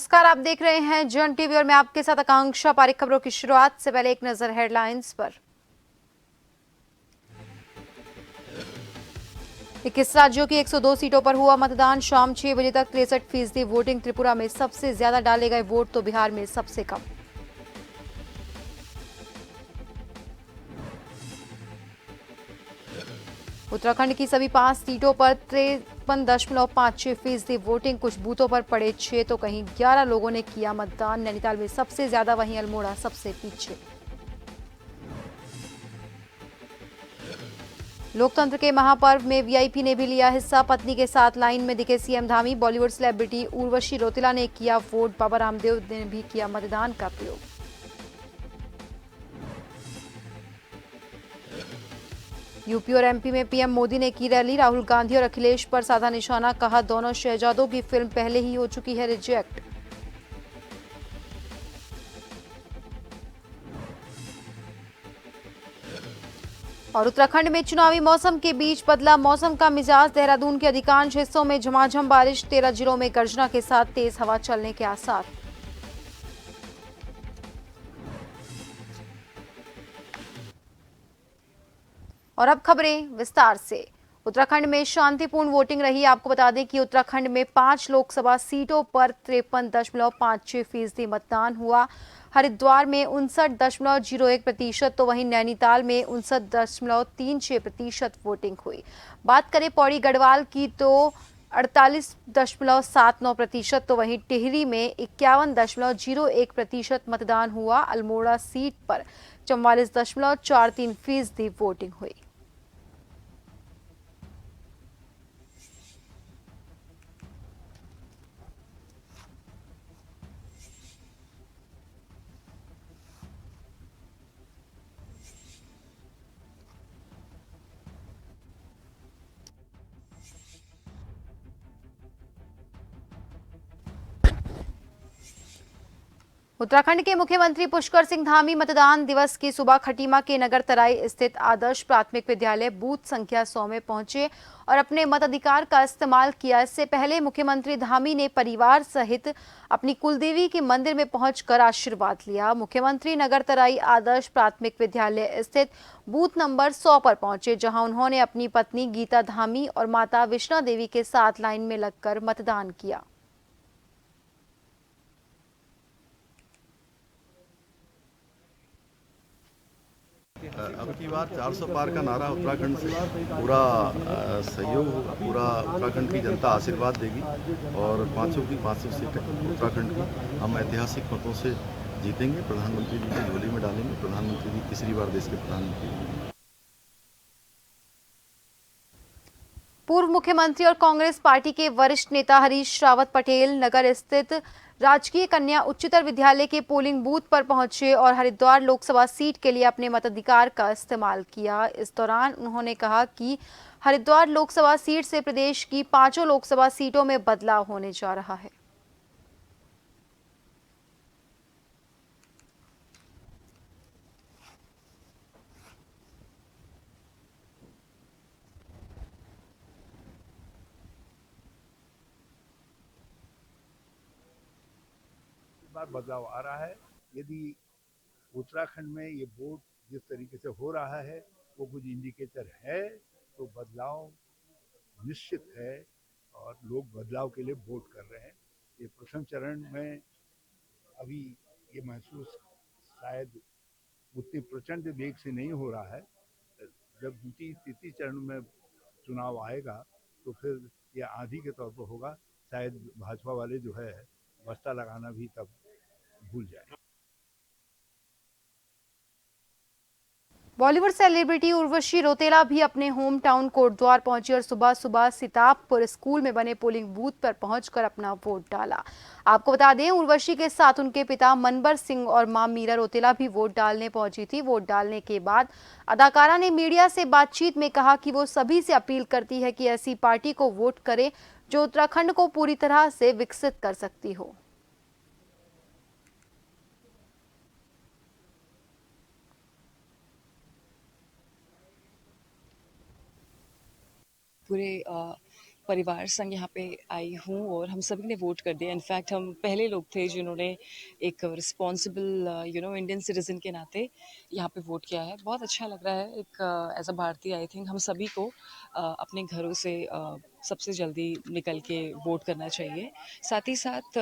नमस्कार, आप देख रहे हैं जन टीवी और मैं आपके साथ आकांक्षा पारिक। खबरों की शुरुआत से पहले एक नजर हेडलाइंस पर। 21 राज्यों की 102 सीटों पर हुआ मतदान। शाम 6 बजे तक 63% वोटिंग। त्रिपुरा में सबसे ज्यादा डाले गए वोट तो बिहार में सबसे कम। उत्तराखंड की सभी 5 सीटों पर 53.56% वोटिंग। कुछ बूथों पर पड़े 6 तो कहीं 11 लोगों ने किया मतदान। नैनीताल में सबसे ज्यादा, वहीं अल्मोड़ा सबसे पीछे। लोकतंत्र के महापर्व में वीआईपी ने भी लिया हिस्सा। पत्नी के साथ लाइन में दिखे सीएम धामी। बॉलीवुड सेलिब्रिटी उर्वशी रौतेला ने किया वोट। बाबा रामदेव ने भी किया मतदान का प्रयोग। यूपी और एमपी में पीएम मोदी ने की रैली। राहुल गांधी और अखिलेश पर साधा निशाना। कहा, दोनों शहजादों की फिल्म पहले ही हो चुकी है रिजेक्ट। और उत्तराखंड में चुनावी मौसम के बीच बदला मौसम का मिजाज। देहरादून के अधिकांश हिस्सों में झमाझम बारिश। 13 जिलों में गर्जना के साथ तेज हवा चलने के आसार। और अब खबरें विस्तार से। उत्तराखंड में शांतिपूर्ण वोटिंग रही। आपको बता दें कि उत्तराखंड में 5 लोकसभा सीटों पर 53.56% मतदान हुआ। हरिद्वार में 59.01%, तो वहीं नैनीताल में 59.36% वोटिंग हुई। बात करें पौड़ी गढ़वाल की तो 48.79%, तो वहीं टिहरी में 51.01% मतदान हुआ। अल्मोड़ा सीट पर 44.43% वोटिंग हुई। उत्तराखंड के मुख्यमंत्री पुष्कर सिंह धामी मतदान दिवस की सुबह खटीमा के नगर तराई स्थित आदर्श प्राथमिक विद्यालय बूथ संख्या 100 में पहुंचे और अपने मताधिकार का इस्तेमाल किया। इससे पहले मुख्यमंत्री धामी ने परिवार सहित अपनी कुलदेवी के मंदिर में पहुंचकर आशीर्वाद लिया। मुख्यमंत्री नगर तराई आदर्श प्राथमिक विद्यालय स्थित बूथ नंबर 100 पर पहुंचे, जहां उन्होंने अपनी पत्नी गीता धामी और माता विष्णा देवी के साथ लाइन में लगकर मतदान किया। अब की बार 400 पार का नारा उत्तराखंड से पूरा सहयोग होगा। पूरा उत्तराखंड की जनता आशीर्वाद देगी और 500 की 500 सीटें उत्तराखंड की हम ऐतिहासिक मतों से जीतेंगे। प्रधानमंत्री जी की झोली में डालेंगे। प्रधानमंत्री जी तीसरी बार देश के प्रधानमंत्री होंगे। पूर्व मुख्यमंत्री और कांग्रेस पार्टी के वरिष्ठ नेता हरीश रावत पटेल नगर स्थित राजकीय कन्या उच्चतर विद्यालय के पोलिंग बूथ पर पहुंचे और हरिद्वार लोकसभा सीट के लिए अपने मताधिकार का इस्तेमाल किया। इस दौरान उन्होंने कहा कि हरिद्वार लोकसभा सीट से प्रदेश की 5 लोकसभा सीटों में बदलाव होने जा रहा है। बार बदलाव आ रहा है। यदि उत्तराखंड में ये वोट जिस तरीके से हो रहा है वो कुछ इंडिकेटर है तो बदलाव निश्चित है और लोग बदलाव के लिए वोट कर रहे हैं। ये प्रथम चरण में अभी ये महसूस शायद उतनी प्रचंड वेग से नहीं हो रहा है। जब दूसरी तीसरी चरण में चुनाव आएगा तो फिर ये आंधी के तौर पर होगा। शायद भाजपा वाले जो है बस्ता लगाना भी तब भूल जाए। बॉलीवुड सेलिब्रिटी उर्वशी रौतेला भी अपने होम टाउन कोटद्वार पहुंची और सुबह सुबह सिताबपुर स्कूल में बने पोलिंग बूथ पर पहुंचकर अपना वोट डाला। आपको बता दें, उर्वशी के साथ उनके पिता मनबर सिंह और मां मीरा रौतेला भी वोट डालने पहुंची थी। वोट डालने के बाद अदाकारा ने मीडिया से बातचीत में कहा कि वो सभी से अपील करती है कि ऐसी पार्टी को वोट करें जो उत्तराखंड को पूरी तरह से विकसित कर सकती हो। पूरे परिवार संग यहाँ पे आई हूँ और हम सभी ने वोट कर दिया। इनफैक्ट हम पहले लोग थे जिन्होंने एक रिस्पॉन्सिबल इंडियन सिटीजन के नाते यहाँ पे वोट किया है। बहुत अच्छा लग रहा है। एक एज अ भारतीय आई थिंक हम सभी को अपने घरों से सबसे जल्दी निकल के वोट करना चाहिए। साथ ही साथ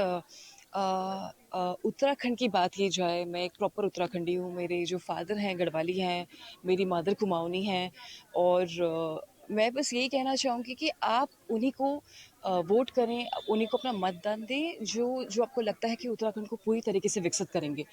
उत्तराखंड की बात की जाए, मैं एक प्रॉपर उत्तराखंडी हूँ। मेरे जो फादर हैं गढ़वाली हैं, मेरी मदर कुमाऊनी हैं और मैं बस यही कहना चाहूँगी कि आप उन्हीं को वोट करें, उन्हीं को अपना मतदान दें जो आपको लगता है कि उत्तराखंड को पूरी तरीके से विकसित करेंगे।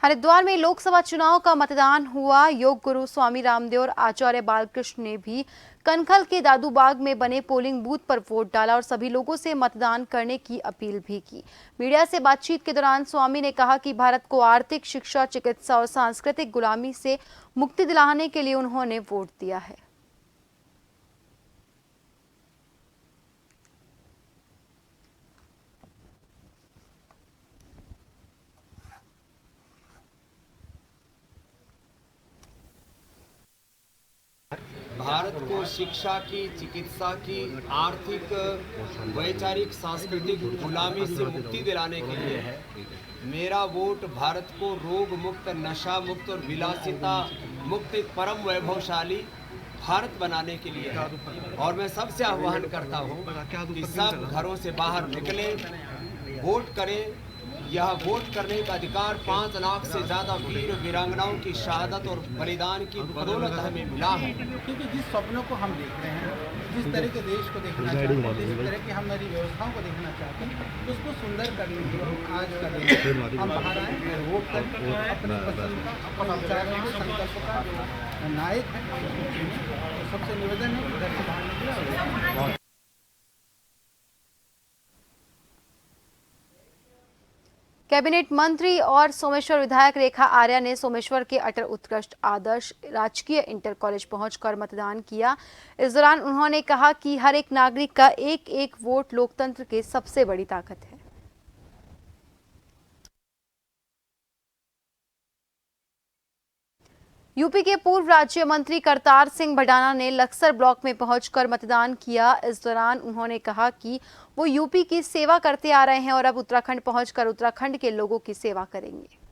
हरिद्वार में लोकसभा चुनाव का मतदान हुआ। योग गुरु स्वामी रामदेव और आचार्य बालकृष्ण ने भी कनखल के दादूबाग में बने पोलिंग बूथ पर वोट डाला और सभी लोगों से मतदान करने की अपील भी की। मीडिया से बातचीत के दौरान स्वामी ने कहा कि भारत को आर्थिक, शिक्षा, चिकित्सा और सांस्कृतिक गुलामी से मुक्ति दिलाने के लिए उन्होंने वोट दिया है। भारत को शिक्षा की, चिकित्सा की, आर्थिक, वैचारिक, सांस्कृतिक गुलामी से मुक्ति दिलाने के लिए है। मेरा वोट भारत को रोग मुक्त, नशा मुक्त और विलासिता मुक्त एक परम वैभवशाली भारत बनाने के लिए है। और मैं सबसे आह्वान करता हूँ कि सब घरों से बाहर निकलें, वोट करें। यह वोट करने का अधिकार 5 लाख से ज़्यादा वीर वीरांगनाओं की शहादत और बलिदान की बदौलत हमें मिला है। क्योंकि जिस सपनों को हम देख रहे हैं, जिस तरह के देश को देखना चाहते हैं, जिस तरह की हमारी व्यवस्थाओं को देखना चाहते हैं, उसको सुंदर करने के लिए आज का दिन हम बाहर आए और वोट करके अपने पसंद का, अपने विचारों के संकल्प का जो नायक है उसको चुनें। तो सबसे निवेदन है कि घर से बाहर निकले। कैबिनेट मंत्री और सोमेश्वर विधायक रेखा आर्या ने सोमेश्वर के अटल उत्कृष्ट आदर्श राजकीय इंटर कॉलेज पहुंचकर मतदान किया। इस दौरान उन्होंने कहा कि हर एक नागरिक का एक एक वोट लोकतंत्र की सबसे बड़ी ताकत है। यूपी के पूर्व राज्य मंत्री करतार सिंह भडाना ने लक्सर ब्लॉक में पहुंचकर मतदान किया। इस दौरान उन्होंने कहा कि वो यूपी की सेवा करते आ रहे हैं और अब उत्तराखंड पहुंचकर उत्तराखंड के लोगों की सेवा करेंगे।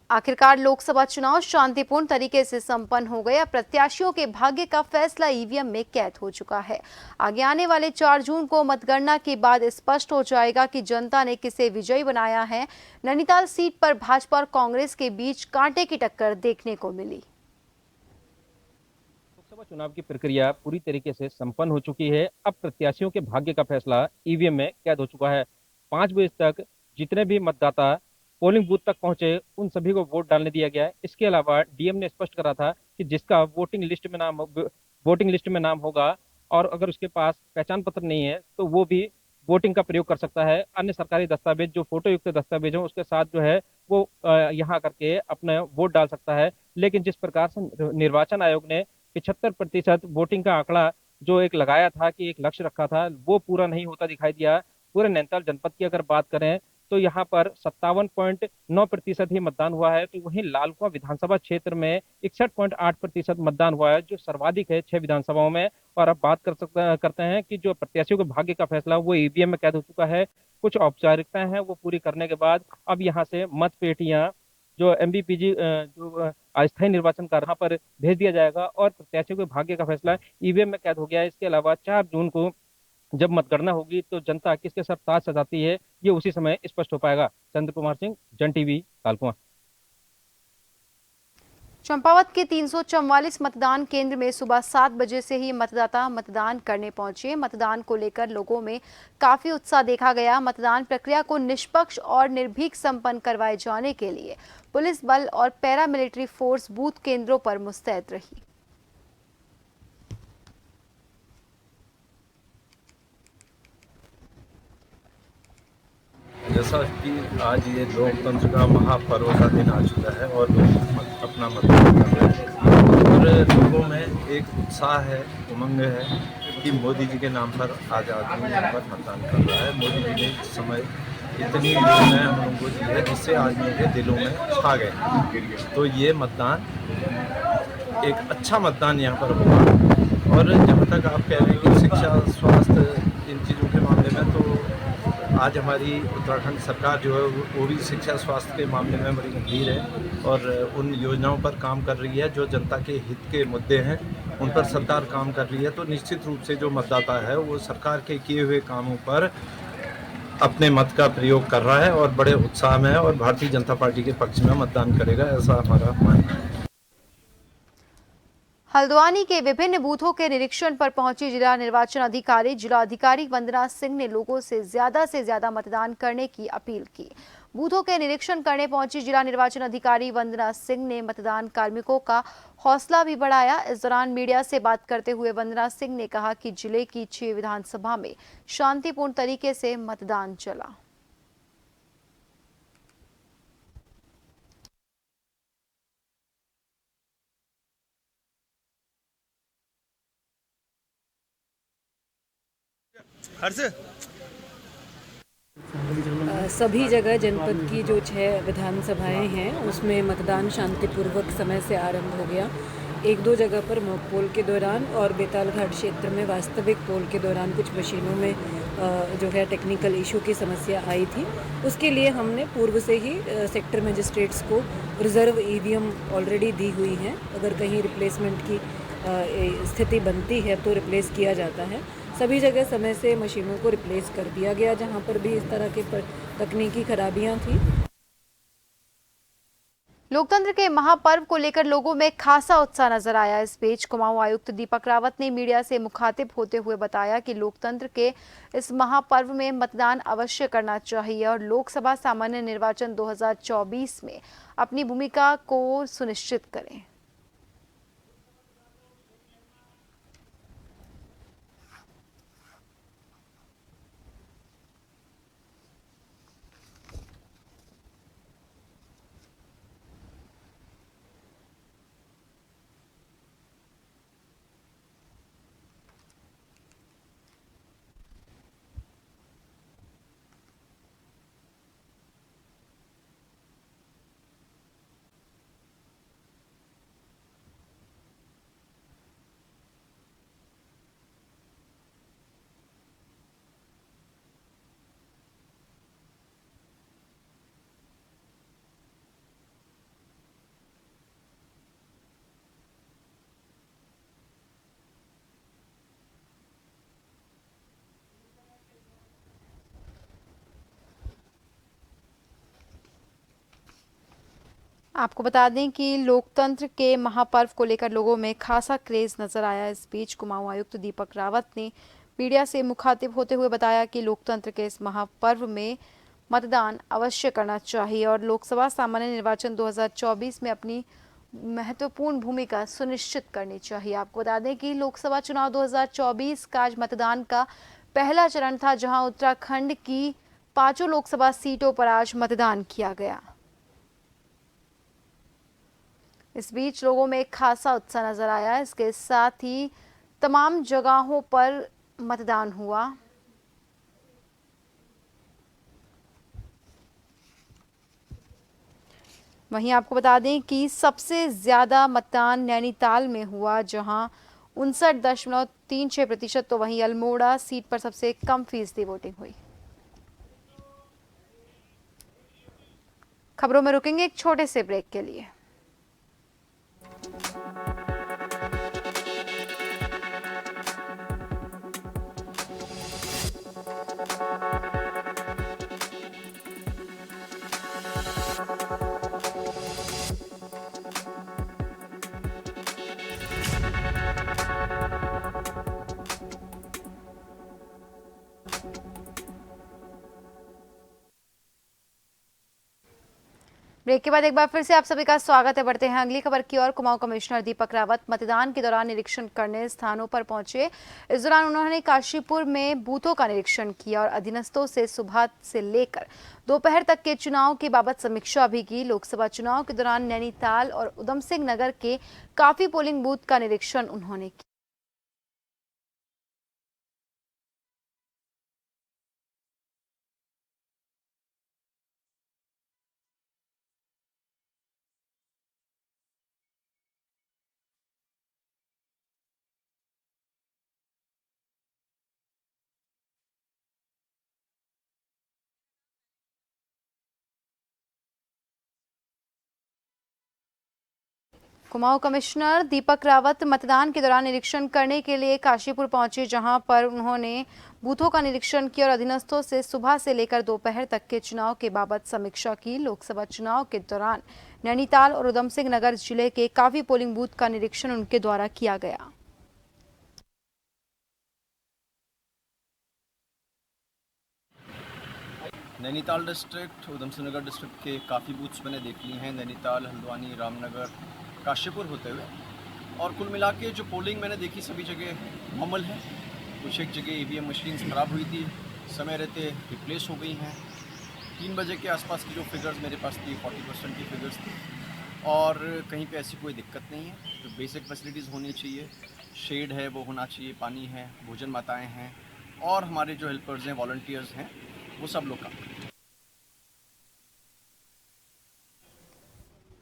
आखिरकार लोकसभा चुनाव शांतिपूर्ण तरीके से संपन्न हो गया। प्रत्याशियों के भाग्य का फैसला ईवीएम में कैद हो चुका है। आगे आने वाले 4 जून को मतगणना के बाद स्पष्ट हो जाएगा कि जनता ने किसे विजयी बनाया है। नैनीताल सीट पर भाजपा और कांग्रेस के बीच कांटे की टक्कर देखने को मिली। लोकसभा चुनाव की प्रक्रिया पूरी तरीके से संपन्न हो चुकी है। अब प्रत्याशियों के भाग्य का फैसला ईवीएम में कैद हो चुका है। 5 बजे तक जितने भी मतदाता पोलिंग बूथ तक पहुंचे उन सभी को वोट डालने दिया गया है। इसके अलावा डीएम ने स्पष्ट करा था कि जिसका वोटिंग लिस्ट में नाम होगा और अगर उसके पास पहचान पत्र नहीं है तो वो भी वोटिंग का प्रयोग कर सकता है। अन्य सरकारी दस्तावेज जो फोटो युक्त दस्तावेज हो उसके साथ जो है वो यहाँ करके अपना वोट डाल सकता है। लेकिन जिस प्रकार से निर्वाचन आयोग ने 75% वोटिंग का आंकड़ा जो एक लगाया था कि एक लक्ष्य रखा था वो पूरा नहीं होता दिखाई दिया। पूरे नैनीताल जनपद की अगर बात करें तो यहाँ पर 57.9% ही मतदान हुआ है। तो वहीं लालकुआं विधानसभा क्षेत्र में 61.8% मतदान हुआ है जो सर्वाधिक है 6 विधानसभाओं में। और अब बात करते हैं कि जो प्रत्याशियों के भाग्य का फैसला वो ईवीएम में कैद हो चुका है। कुछ औपचारिकताएं हैं वो पूरी करने के बाद अब यहाँ से मत पेटियां जो एमबीपीजी जो अस्थायी निर्वाचन का यहाँ पर भेज दिया जाएगा और प्रत्याशियों के भाग्य का फैसला ईवीएम में कैद हो गया है। इसके अलावा 4 जून को जब मतगणना होगी तो जनता किसके साथ ताज सजाती है ये उसी समय स्पष्ट हो पाएगा। चंद्र कुमार सिंह, जन टीवी, लालकुआं। चंपावत के 344 मतदान केंद्र में सुबह 7 बजे से ही मतदाता मतदान करने पहुंचे। मतदान को लेकर लोगों में काफी उत्साह देखा गया। मतदान प्रक्रिया को निष्पक्ष और निर्भीक संपन्न करवाए जाने के लिए पुलिस बल और पैरामिलिट्री फोर्स बूथ केंद्रों पर मुस्तैद रही। जैसा कि आज ये लोकतंत्र का महापर्व का दिन आ चुका है और लोग अपना मतदान कर रहे हैं और लोगों में एक उत्साह है, उमंग है कि मोदी जी के नाम पर आज आदमी यहाँ पर मतदान कर रहा है। मोदी जी ने इस समय इतनी योजनाएं हम लोगों को दी है जिससे आदमी के दिलों में छा गए। तो ये मतदान एक अच्छा मतदान यहाँ पर होगा। और जहाँ तक आप कह रहे हैं कि शिक्षा, स्वास्थ्य, इन चीज़ों के मामले में, तो आज हमारी उत्तराखंड सरकार जो है वो भी शिक्षा स्वास्थ्य के मामले में बड़ी गंभीर है और उन योजनाओं पर काम कर रही है जो जनता के हित के मुद्दे हैं, उन पर सरकार काम कर रही है। तो निश्चित रूप से जो मतदाता है वो सरकार के किए हुए कामों पर अपने मत का प्रयोग कर रहा है और बड़े उत्साह में है और भारतीय जनता पार्टी के पक्ष में मतदान करेगा, ऐसा हमारा मानना है। हल्द्वानी के विभिन्न बूथों के निरीक्षण पर पहुंची जिला अधिकारी वंदना सिंह ने लोगों से ज्यादा मतदान करने की अपील की। बूथों के निरीक्षण करने पहुंची जिला निर्वाचन अधिकारी वंदना सिंह ने मतदान कार्मिकों का हौसला भी बढ़ाया। इस दौरान मीडिया से बात करते हुए वंदना सिंह ने कहा कि जिले की 6 विधानसभा में शांतिपूर्ण तरीके से मतदान चला। सभी जगह जनपद की जो 6 विधानसभाएं हैं उसमें मतदान शांतिपूर्वक समय से आरंभ हो गया। 1-2 जगह पर मॉक पोल के दौरान और बेताल घाट क्षेत्र में वास्तविक पोल के दौरान कुछ मशीनों में जो है टेक्निकल इशू की समस्या आई थी। उसके लिए हमने पूर्व से ही सेक्टर मजिस्ट्रेट्स को रिजर्व ईवीएम ऑलरेडी दी हुई हैं। अगर कहीं रिप्लेसमेंट की स्थिति बनती है तो रिप्लेस किया जाता है। सभी जगह समय से मशीनों को रिप्लेस कर दिया गया जहां पर भी इस तरह के तकनीकी खराबियां थी। लोकतंत्र के महापर्व को लेकर लोगों में खासा उत्साह नजर आया। इस बीच कुमाऊं आयुक्त दीपक रावत ने मीडिया से मुखातिब होते हुए बताया कि लोकतंत्र के इस महापर्व में मतदान अवश्य करना चाहिए और लोकसभा सामान्य निर्वाचन 2024 में अपनी भूमिका को सुनिश्चित करें। आपको बता दें कि लोकतंत्र के महापर्व को लेकर लोगों में खासा क्रेज नजर आया। इस बीच कुमाऊं आयुक्त दीपक रावत ने मीडिया से मुखातिब होते हुए बताया कि लोकतंत्र के इस महापर्व में मतदान अवश्य करना चाहिए और लोकसभा सामान्य निर्वाचन 2024 में अपनी महत्वपूर्ण भूमिका सुनिश्चित करनी चाहिए। आपको बता दें कि लोकसभा चुनाव 2024 का आज मतदान का पहला चरण था, जहां उत्तराखंड की 5 लोकसभा सीटों पर आज मतदान किया गया। इस बीच लोगों में खासा उत्साह नजर आया। इसके साथ ही तमाम जगहों पर मतदान हुआ। वहीं आपको बता दें कि सबसे ज्यादा मतदान नैनीताल में हुआ, जहां 59.36%, तो वहीं अल्मोड़ा सीट पर सबसे कम फीसदी वोटिंग हुई। खबरों में रुकेंगे एक छोटे से ब्रेक के लिए। ब्रेक के बाद एक बार फिर से आप सभी का स्वागत है। बढ़ते हैं अगली खबर की ओर। कुमाऊं कमिश्नर दीपक रावत मतदान के दौरान निरीक्षण करने स्थानों पर पहुंचे। इस दौरान उन्होंने काशीपुर में बूथों का निरीक्षण किया और अधीनस्थों से सुबह से लेकर दोपहर तक के चुनाव के बाबत समीक्षा भी की। लोकसभा चुनाव के दौरान नैनीताल और उधम सिंह नगर के काफी पोलिंग बूथ का निरीक्षण उन्होंने किया। कुमाऊं कमिश्नर दीपक रावत मतदान के दौरान निरीक्षण करने के लिए काशीपुर पहुंचे, जहां पर उन्होंने बूथों का निरीक्षण किया और अधीनस्थों से सुबह से लेकर दोपहर तक के चुनाव के बाबत समीक्षा की। लोकसभा चुनाव के दौरान नैनीताल और उधम सिंह नगर जिले के काफी पोलिंग बूथ का निरीक्षण उनके द्वारा किया गया। नैनीताल डिस्ट्रिक्ट, उधम सिंह नगर डिस्ट्रिक्ट के काफ़ी बूथ्स मैंने देख लिए हैं, नैनीताल, हल्द्वानी, रामनगर, काशीपुर होते हुए। और कुल मिला के जो पोलिंग मैंने देखी सभी जगह नॉर्मल है। कुछ एक जगह ईवीएम मशीन्स ख़राब हुई थी, समय रहते रिप्लेस हो गई हैं। 3 बजे के आसपास की जो फिगर्स मेरे पास थी 40% की फिगर्स थी, और कहीं पे ऐसी कोई दिक्कत नहीं है। जो बेसिक फैसिलिटीज़ होनी चाहिए, शेड है वो होना चाहिए, पानी है, भोजन माताएँ हैं, और हमारे जो हेल्पर्स हैं, वॉलंटियर्स हैं, वो सब लोग का।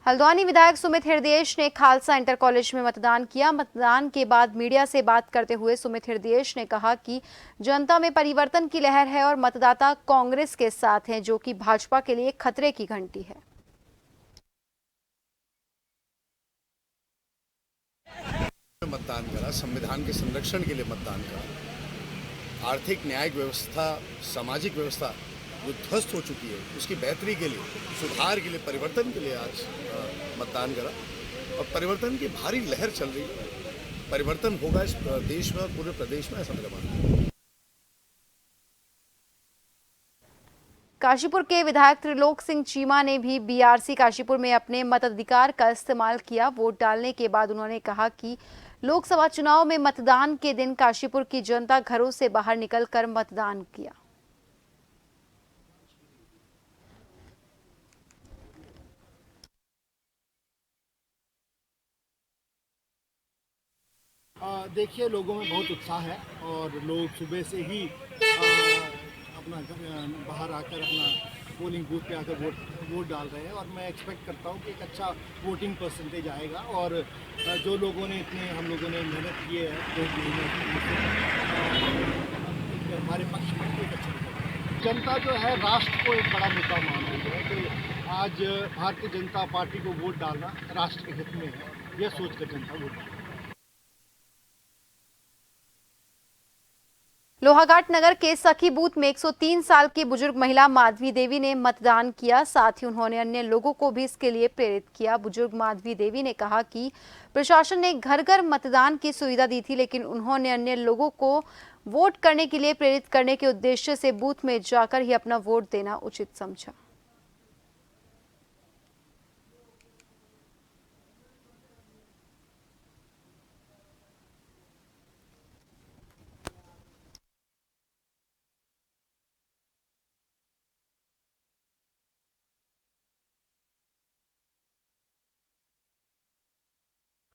हल्द्वानी विधायक सुमित हृदयेश ने खालसा इंटर कॉलेज में मतदान किया। मतदान के बाद मीडिया से बात करते हुए सुमित हृदयेश ने कहा कि जनता में परिवर्तन की लहर है और मतदाता कांग्रेस के साथ हैं, जो कि भाजपा के लिए खतरे की घंटी है। मतदान करा, संविधान के संरक्षण के लिए मतदान करा। आर्थिक न्यायिक व्यवस्था, सामाजिक व्यवस्था जो ध्वस्त हो चुकी है, उसकी बेहतरी के लिए, सुधार के लिए, परिवर्तन के लिए आज मतदान करा। और परिवर्तन की भारी लहर चल रही है। परिवर्तन होगा इस देश में और पूरे प्रदेश में, ऐसा मेरा मानना है। काशीपुर के विधायक त्रिलोक सिंह चीमा ने भी बीआरसी काशीपुर में अपने मताधिकार का इस्तेमाल किया। वोट डालने के बाद उन्होंने कहा कि लोकसभा चुनाव में मतदान के दिन काशीपुर की जनता घरों से बाहर निकलकर मतदान किया। देखिए, लोगों में बहुत उत्साह है और लोग सुबह से ही अपना बाहर आकर अपना पोलिंग बूथ पे आकर वोट डाल रहे हैं। और मैं एक्सपेक्ट करता हूँ कि एक अच्छा वोटिंग परसेंटेज आएगा। और जो लोगों ने हम लोगों ने मेहनत की है, हमारे पक्ष में एक अच्छा रिजल्ट। जनता जो है राष्ट्र को एक बड़ा मुद्दा मान रही है कि आज भारतीय जनता पार्टी को वोट डालना राष्ट्र के हित में है, यह सोचकर जनता वोट डाल। लोहाघाट नगर के सखी बूथ में 103 साल की बुजुर्ग महिला माधवी देवी ने मतदान किया। साथ ही उन्होंने अन्य लोगों को भी इसके लिए प्रेरित किया। बुजुर्ग माधवी देवी ने कहा कि प्रशासन ने घर घर मतदान की सुविधा दी थी, लेकिन उन्होंने अन्य लोगों को वोट करने के लिए प्रेरित करने के उद्देश्य से बूथ में जाकर ही अपना वोट देना उचित समझा।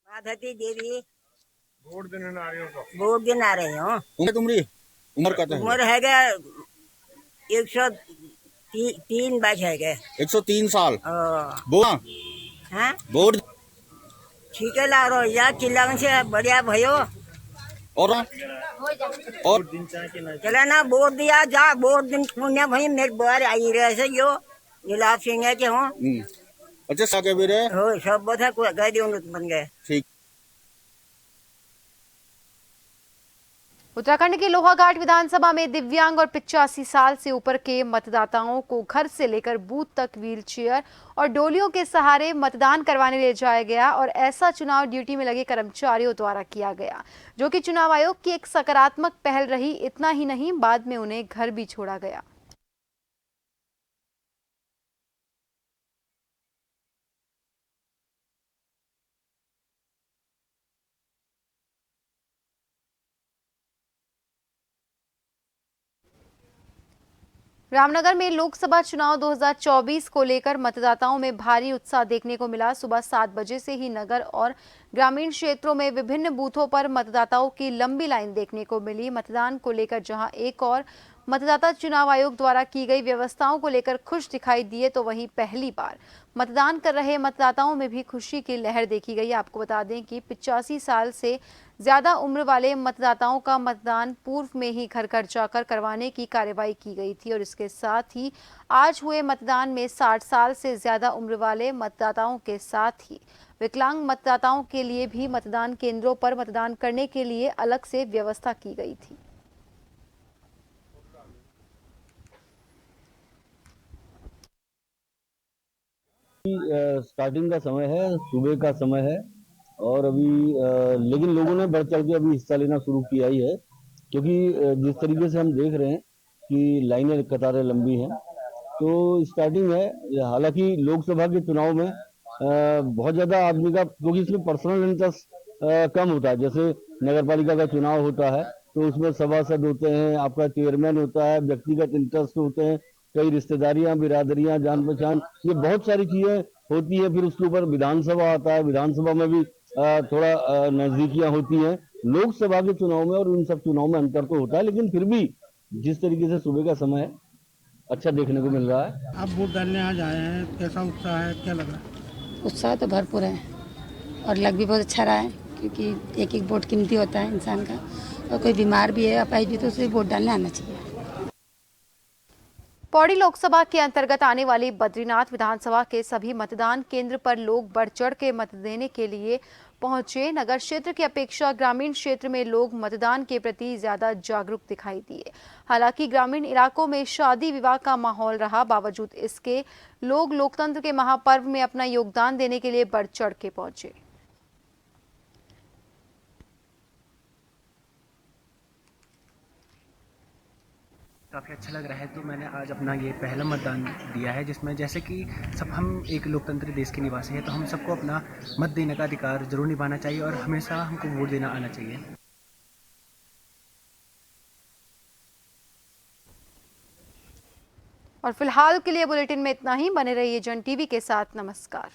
माधवी देवी वोट देने आ रही हो? वोट देने आ रही हूँ। उम्र का उम्र है 103 बैच है 103 साल। वोट ठीक है ला रहा या चिल्लाने से बढ़िया भयो। और चला ना वोट दिया जा, वोट दिन पुण्य भाई मेरे बार आई रहे से जो गुलाब सिंह है के हूँ। अच्छा साके भी रहे हो सब बोधा को गए बन गए। ठीक। उत्तराखंड के लोहाघाट विधानसभा में दिव्यांग और 85 साल से ऊपर के मतदाताओं को घर से लेकर बूथ तक व्हीलचेयर और डोलियों के सहारे मतदान करवाने ले जाया गया। और ऐसा चुनाव ड्यूटी में लगे कर्मचारियों द्वारा किया गया, जो कि चुनाव आयोग की एक सकारात्मक पहल रही। इतना ही नहीं, बाद में उन्हें घर भी छोड़ा गया। रामनगर में लोकसभा चुनाव 2024 को लेकर मतदाताओं में भारी उत्साह देखने को मिला। सुबह 7 बजे से ही नगर और ग्रामीण क्षेत्रों में विभिन्न बूथों पर मतदाताओं की लंबी लाइन देखने को मिली। मतदान को लेकर जहां एक और मतदाता चुनाव आयोग द्वारा की गई व्यवस्थाओं को लेकर खुश दिखाई दिए, तो वहीं पहली बार मतदान कर रहे मतदाताओं में भी खुशी की लहर देखी गई। आपको बता दें कि 85 साल से ज्यादा उम्र वाले मतदाताओं का मतदान पूर्व में ही घर घर जाकर करवाने की कार्रवाई की गई थी और इसके साथ ही आज हुए मतदान में 60 साल से ज्यादा उम्र वाले मतदाताओं के साथ ही विकलांग मतदाताओं के लिए भी मतदान केंद्रों पर मतदान करने के लिए अलग से व्यवस्था की गई थी। स्टार्टिंग का समय है, सुबह का समय है और अभी लेकिन लोगों ने बढ़ चढ़ के अभी हिस्सा लेना शुरू किया ही है, क्योंकि जिस तरीके से हम देख रहे हैं कि लाइनें कतारें लंबी हैं, तो स्टार्टिंग है। हालांकि लोकसभा के चुनाव में बहुत ज्यादा आदमी का, क्योंकि इसमें पर्सनल इंटरेस्ट कम होता है। जैसे नगर पालिका का चुनाव होता है तो उसमें सभासद होते हैं, आपका चेयरमैन होता है, व्यक्तिगत इंटरेस्ट होते हैं, कई रिश्तेदारियां, बिरादरियां, जान पहचान, ये बहुत सारी चीजें होती है। फिर उसके ऊपर विधानसभा आता है, विधानसभा में भी थोड़ा नजदीकियां होती हैं। लोकसभा के चुनाव में और उन सब चुनाव में अंतर तो होता है, लेकिन फिर भी जिस तरीके से सुबह का समय है अच्छा देखने को मिल रहा है। आप वोट डालने आज आए हैं, कैसा उत्साह है, क्या लग रहा है? उत्साह तो भरपूर है और लग भी बहुत अच्छा रहा है, क्योंकि एक एक वोट कीमती होता है इंसान का, और कोई बीमार भी है, अपाहिज भी, तो उसे वोट डालने आना चाहिए। पौड़ी लोकसभा के अंतर्गत आने वाली बद्रीनाथ विधानसभा के सभी मतदान केंद्र पर लोग बढ़ चढ़ के मत देने के लिए पहुंचे। नगर क्षेत्र की अपेक्षा ग्रामीण क्षेत्र में लोग मतदान के प्रति ज्यादा जागरूक दिखाई दिए। हालांकि ग्रामीण इलाकों में शादी विवाह का माहौल रहा, बावजूद इसके लोग लोकतंत्र के महापर्व में अपना योगदान देने के लिए बढ़ चढ़ के पहुंचे। काफ़ी अच्छा लग रहा है। तो मैंने आज अपना ये पहला मतदान दिया है, जिसमें जैसे कि सब हम एक लोकतंत्री देश के निवासी हैं, तो हम सबको अपना मत देने का अधिकार जरूर निभाना चाहिए और हमेशा हमको वोट देना आना चाहिए। और फिलहाल के लिए बुलेटिन में इतना ही। बने रहिए जन टीवी के साथ। नमस्कार।